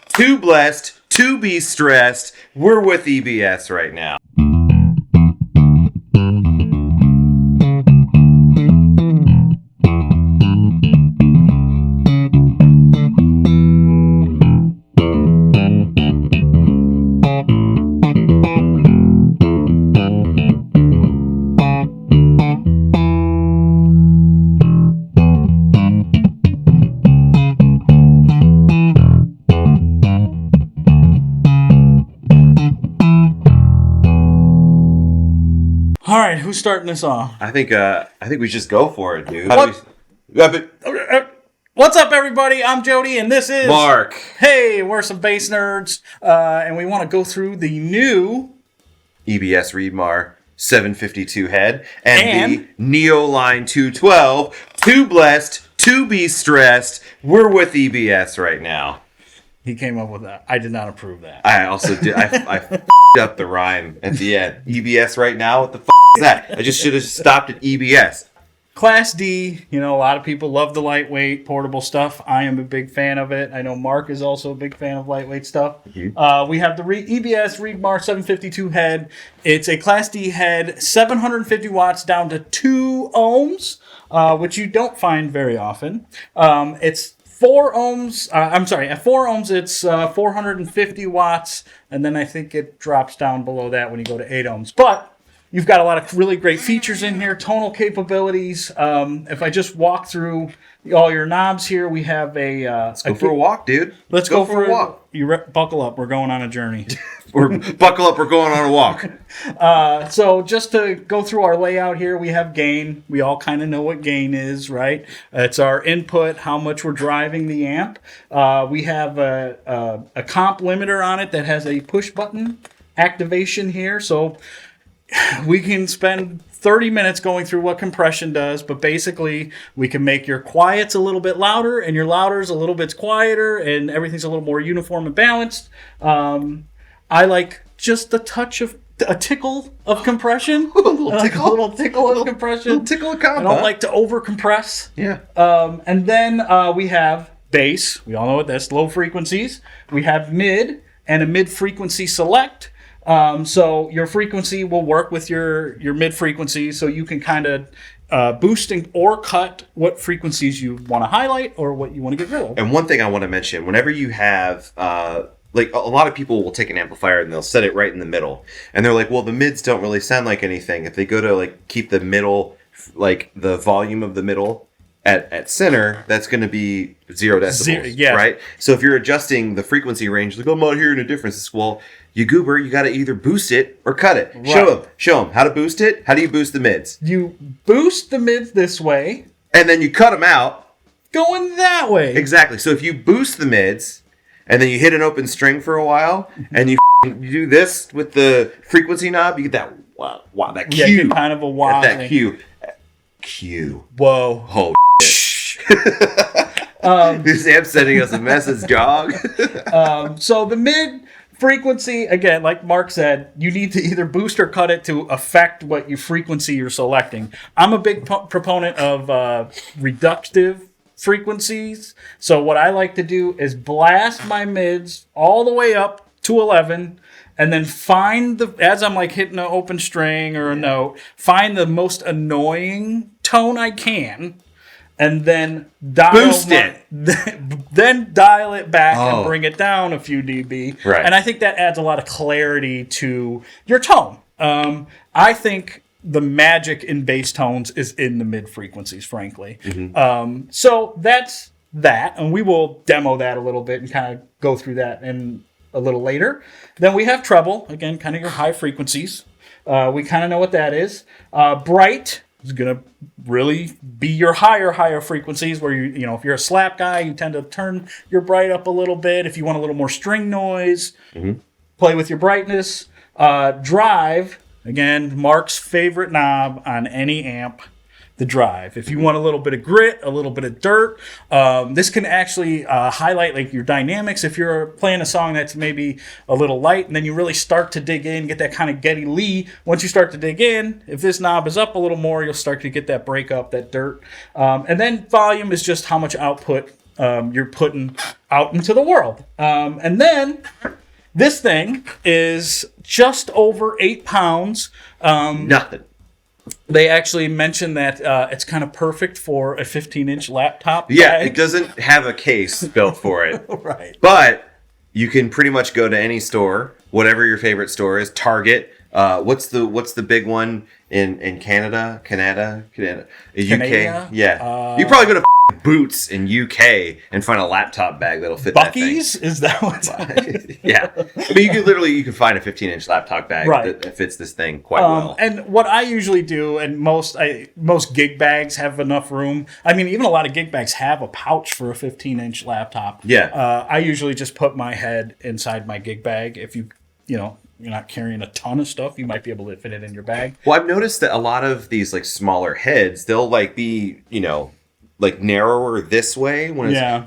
Too blessed to be stressed. We're with EBS right now. All right, who's starting this off? I think we just go for it, dude. What's up, everybody? I'm Jody, and this is Marc. Hey, we're some bass nerds, and we want to go through the new EBS Reidmar 752 head and the Neoline 212. Too blessed to be stressed. We're with EBS right now. He came up with that. I did not approve that. I also did. I f***ed up the rhyme at the end. EBS right now? What the f*** is that? I just should have stopped at EBS. Class D, a lot of people love the lightweight, portable stuff. I am a big fan of it. I know Marc is also a big fan of lightweight stuff. Mm-hmm. We have the EBS Reidmar 752 head. It's a Class D head, 750 watts down to 2 ohms, which you don't find very often. It's 4 ohms. At 4 ohms, it's 450 watts, and then I think it drops down below that when you go to 8 ohms. But you've got a lot of really great features in here, tonal capabilities. If I just walk through all your knobs here, we have a... Let's go for a walk, dude. Let's go for a walk. Buckle up. We're going on a journey. Buckle up. We're going on a walk. So just to go through our layout here, we have gain. We all kind of know what gain is, right? It's our input, how much we're driving the amp. We have a comp limiter on it that has a push button activation here. So we can spend 30 minutes going through what compression does, but basically we can make your quiets a little bit louder and your louders a little bit quieter, and everything's a little more uniform and balanced. I like just a tickle of compression. A little tickle of compression. A little tickle of comp. I don't like to over compress. Yeah. And then we have bass. We all know what that's, low frequencies. We have mid and a mid frequency select. So your frequency will work with your mid frequency, so you can kind of boosting or cut what frequencies you want to highlight or what you want to get rid of. And one thing I want to mention, whenever you have like a lot of people will take an amplifier and they'll set it right in the middle, and they're like, well, the mids don't really sound like anything. If they go to like keep the middle, like the volume of the middle at center, that's going to be 0 decibels, yeah. Right? So if you're adjusting the frequency range, like, I'm not hearing a difference. It's, well, you goober, you got to either boost it or cut it. Right. Show them how to boost it. How do you boost the mids? You boost the mids this way, and then you cut them out going that way. Exactly. So if you boost the mids, and then you hit an open string for a while, and you do this with the frequency knob, you get that wow, that cue. Yeah, kind of a wow. That cue. Whoa. Oh, shit. This amp's sending us a message, dog. So the mid frequency, again, like Marc said, you need to either boost or cut it to affect what your frequency you're selecting. I'm a big proponent of reductive frequencies. So what I like to do is blast my mids all the way up to 11, and then find as I'm like hitting an open string or a note, find the most annoying tone I can, and then boost it. Then dial it back and bring it down a few dB. Right. And I think that adds a lot of clarity to your tone. I think the magic in bass tones is in the mid frequencies, frankly. Mm-hmm. So that's that, and we will demo that a little bit and kind of go through that in a little later. Then we have treble, again, kind of your high frequencies. We kind of know what that is. Bright is going to really be your higher frequencies, where you know, if you're a slap guy, you tend to turn your bright up a little bit. If you want a little more string noise, play with your brightness. Drive, again, Marc's favorite knob on any amp, the drive. If you want a little bit of grit, a little bit of dirt, this can actually highlight like your dynamics. If you're playing a song that's maybe a little light, and then you really start to dig in, get that kind of Geddy Lee. Once you start to dig in, if this knob is up a little more, you'll start to get that break up, that dirt. And then volume is just how much output you're putting out into the world. And then this thing is just over 8 pounds. Nothing. They actually mentioned that it's kind of perfect for a 15-inch laptop. Yeah, bag. it doesn't have a case built for it. Right. But you can pretty much go to any store, whatever your favorite store is. Target. What's the big one in Canada? UK. Yeah. You probably go to Boots in UK and find a laptop bag that'll fit Bucky's? that thing. Is that what's Yeah. I mean, you can find a 15-inch laptop bag that fits this thing quite well. And what I usually do, and most gig bags have enough room. I mean, even a lot of gig bags have a pouch for a 15-inch laptop. Yeah. I usually just put my head inside my gig bag. If you're not carrying a ton of stuff, you might be able to fit it in your bag. Well, I've noticed that a lot of these like smaller heads, they'll like be, like narrower this way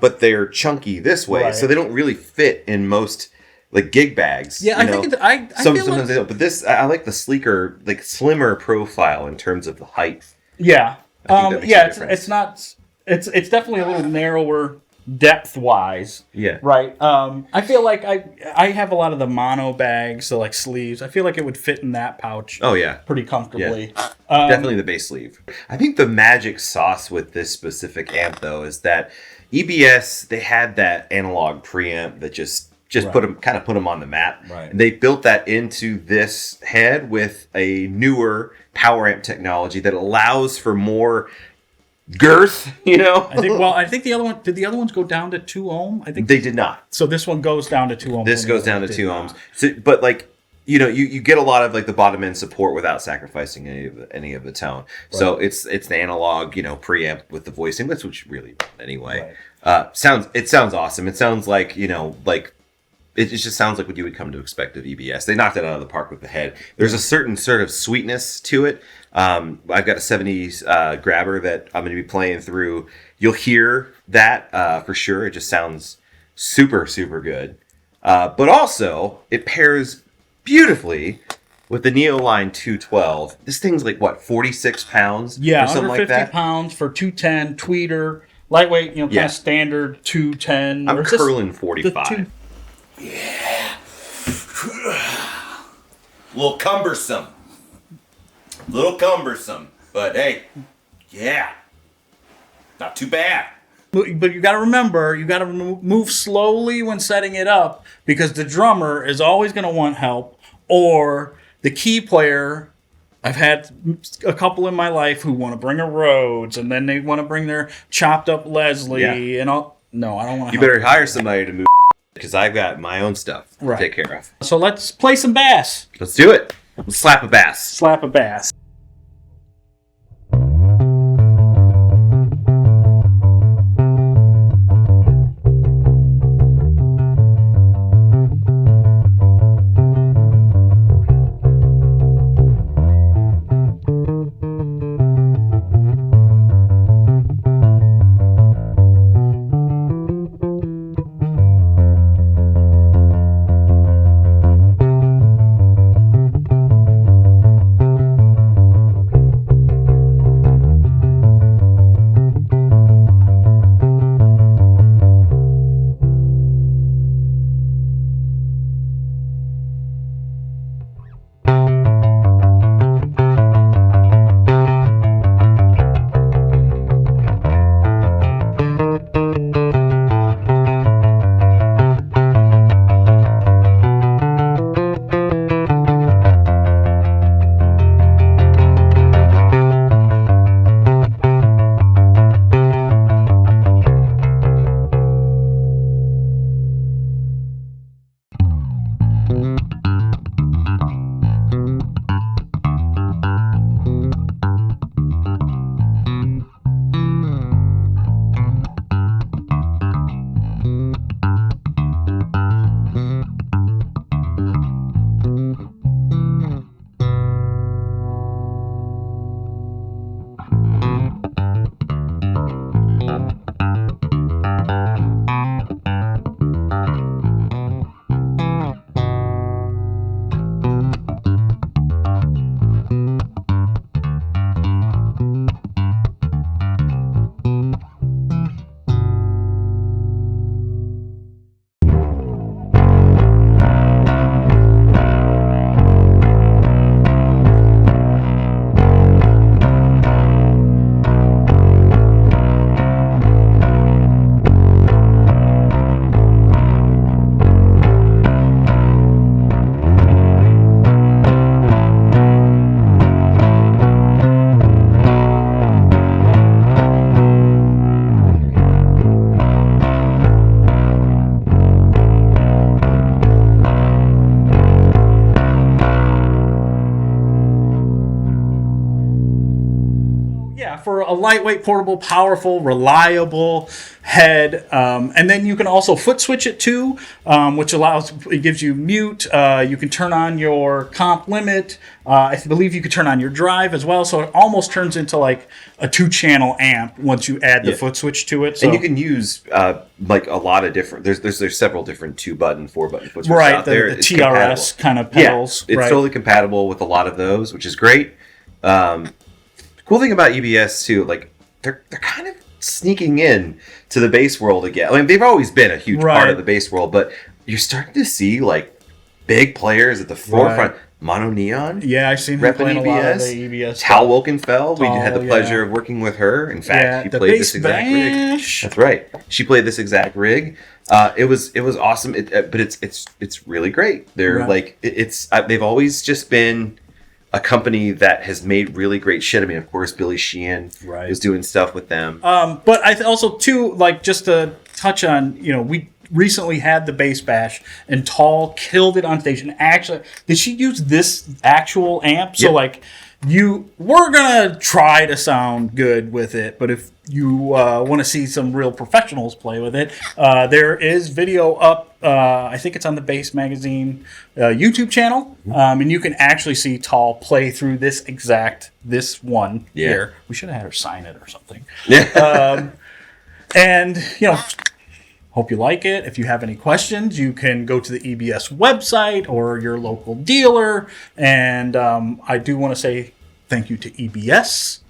but they're chunky this way. Right. So they don't really fit in most like gig bags. Yeah, I think I sometimes feel like, they don't. But this, I like the sleeker, like slimmer profile in terms of the height. Yeah. It's not. It's definitely a little narrower depth wise. Yeah. Right. I feel like I have a lot of the mono bags, so like sleeves. I feel like it would fit in that pouch. Oh yeah. Pretty comfortably. Yeah. Definitely the base sleeve. I think the magic sauce with this specific amp though is that EBS, they had that analog preamp that just put them on the map. Right. And they built that into this head with a newer power amp technology that allows for more girth, I think the other one, did the other ones go down to 2 ohm? I think they did not. So this one goes down to 2 ohms. This goes down to 2 ohms. So, but like, you get a lot of like the bottom end support without sacrificing any of the tone. Right. So it's the analog, preamp with the voice inputs, which really anyway. Right. Sounds awesome. It sounds like, it just sounds like what you would come to expect of EBS. They knocked it out of the park with the head. There's a certain sort of sweetness to it. I've got a 70s grabber that I'm going to be playing through. You'll hear that for sure. It just sounds super, super good. But also, it pairs beautifully with the Neoline 212. This thing's like, 46 pounds? Yeah, or something under 50 like that? pounds for 210, tweeter, lightweight, kind of standard 210. I'm curling 45. Yeah. Little cumbersome, but hey, yeah, not too bad. But you got to remember, you got to move slowly when setting it up because the drummer is always going to want help, or the key player. I've had a couple in my life who want to bring a Rhodes, and then they want to bring their chopped up Leslie, and all. No, I don't want to. You better hire somebody to move because I've got my own stuff to take care of. So let's play some bass. Let's do it. Let's slap a bass. Slap a bass. for a lightweight, portable, powerful, reliable head. And then you can also foot switch it too, which it gives you mute. You can turn on your comp limit. I believe you could turn on your drive as well. So it almost turns into like a 2-channel amp once you add the foot switch to it. So. And you can use like a lot of different. There's several different 2-button, 4-button foot switches out the there. The It's TRS compatible. kind of pedals. Yeah, it's totally compatible with a lot of those, which is great. Cool thing about EBS too, like they're kind of sneaking in to the bass world again. I mean, they've always been a huge part of the bass world, but you're starting to see like big players at the forefront. Mono Neon, yeah, I've seen her playing a lot of the EBS. Tal Wilkenfeld, we had the pleasure of working with her. In fact, she played this exact rig. That's right. She played this exact rig. It was awesome. But it's really great. They're like they've always just been a company that has made really great shit. I mean, of course, Billy Sheehan is doing stuff with them. But I also too, like, just to touch on, we recently had the bass bash and Tall killed it on stage. And actually, did she use this actual amp? So like, we're gonna try to sound good with it, but if you want to see some real professionals play with it, there is video up. I think it's on the Bass Magazine YouTube channel, and you can actually see Tall play through this one here. We should have had her sign it or something. Yeah. And hope you like it. If you have any questions, you can go to the EBS website or your local dealer. And I do want to say thank you to EBS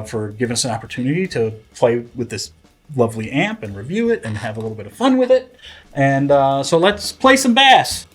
for giving us an opportunity to play with this lovely amp and review it and have a little bit of fun with it. And so let's play some bass.